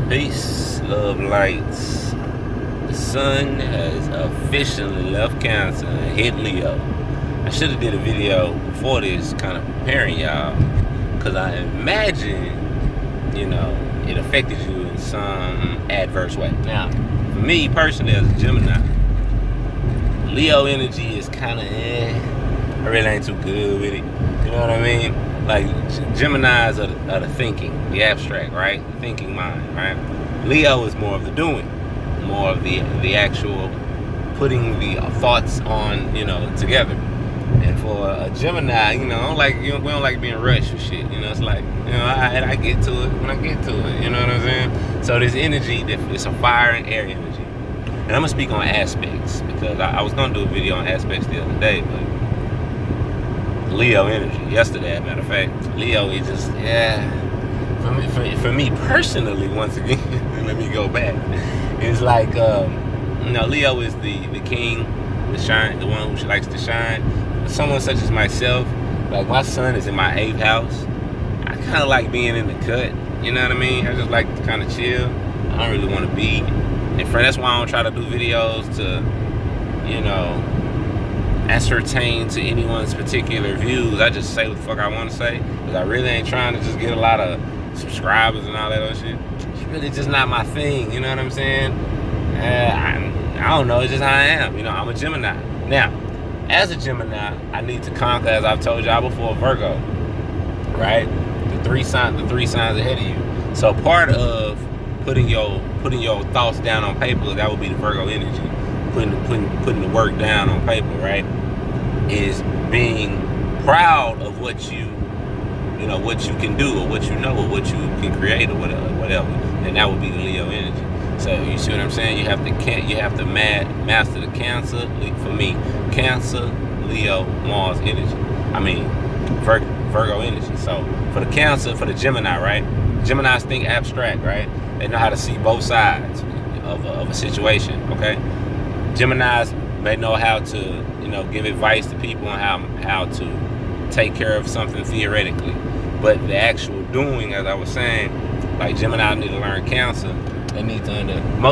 Peace, love, lights. The sun has officially left Cancer and hit Leo. I should have did a video before this kind of preparing y'all, because I imagine, it affected you in some adverse way. Now, for me personally as a Gemini, Leo energy is kind of I really ain't too good with it. You know what I mean? Like, Geminis are the thinking, the abstract, right? The thinking mind, right? Leo is more of the doing, more of the actual putting the thoughts on, together. And for a Gemini, we don't like being rushed for shit. It's like, I get to it when I get to it. You know what I'm saying? So this energy, it's a fire and air energy. And I'm gonna speak on aspects, because I was gonna do a video on aspects the other day, but Leo energy, yesterday, as a matter of fact. Leo is just, for me personally, once again, let me go back. It's like, Leo is the king, the shine, the one who likes to shine. Someone such as myself, like my son is in my 8th house. I kind of like being in the cut, you know what I mean? I just like to kind of chill. I don't really want to be in front. That's why I don't try to do videos to, ascertain to anyone's particular views. I just say what the fuck I want to say, because I really ain't trying to just get a lot of subscribers and all that other shit. It's really just not my thing, you know what I'm saying? I don't know, it's just how I am. I'm a Gemini. Now, as a Gemini, I need to conquer, as I've told y'all before, Virgo, right? The three signs ahead of you. So part of putting your thoughts down on paper, that would be the Virgo energy. Putting the work down on paper, right? Is being proud of what you can do, or what or what you can create, or whatever. And that would be the Leo energy. So you see what I'm saying? You have to master the Cancer. For me, Cancer, Leo, Mars energy. I mean, Virgo energy. So for the Cancer, for the Gemini, right? Geminis think abstract, right? They know how to see both sides of a situation. Okay. Geminis may know how to, give advice to people on how to take care of something theoretically. But the actual doing, as I was saying, like Gemini need to learn Cancer. They need to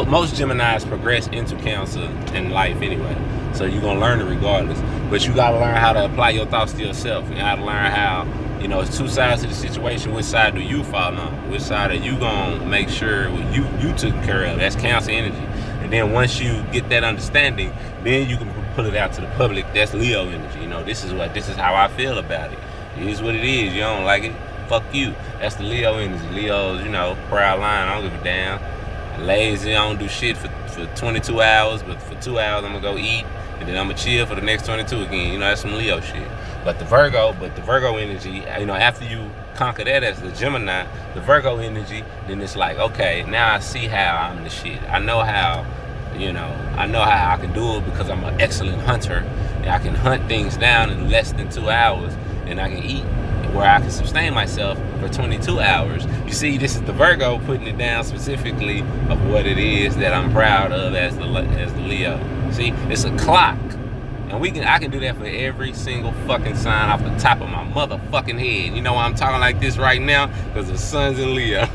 most Geminis progress into Cancer in life anyway. So you're going to learn it regardless. But you got to learn how to apply your thoughts to yourself. You got to learn how, it's two sides to the situation. Which side do you fall on? Which side are you going to make sure you took care of? That's Cancer energy. And then once you get that understanding, then you can put it out to the public. That's Leo energy. This is how I feel about it. It is what it is. You don't like it? Fuck you. That's the Leo energy. Leo's, proud line. I don't give a damn. Lazy. I don't do shit for 22 hours, but for 2 hours I'm gonna go eat, and then I'm gonna chill for the next 22 again. That's some Leo shit. But the Virgo energy, after you conquer that as the Gemini, the Virgo energy, then it's like, okay, now I see how I'm the shit. I know how I can do it, because I'm an excellent hunter, and I can hunt things down in less than 2 hours, and I can eat where I can sustain myself for 22 hours. You see, this is the Virgo putting it down specifically of what it is that I'm proud of as the Leo. See, it's a clock. And I can do that for every single fucking sign off the top of my motherfucking head. You know why I'm talking like this right now? Because the sun's in Leo.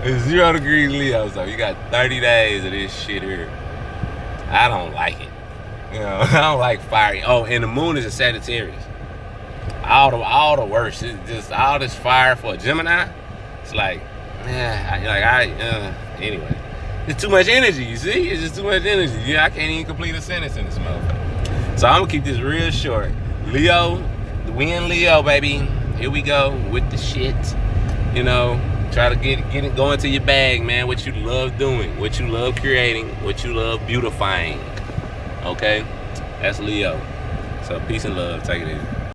It's 0 degrees Leo, so you got 30 days of this shit here. I don't like it. I don't like fire. Oh, and the moon is a Sagittarius. All the worst. It's just all this fire for a Gemini. It's like, anyway. It's too much energy, you see? It's just too much energy. I can't even complete a sentence in this motherfucker. So I'm gonna keep this real short. Leo, we in Leo, baby. Here we go with the shit. Try to get it going to your bag, man. What you love doing, what you love creating, what you love beautifying. Okay? That's Leo. So peace and love. Take it easy.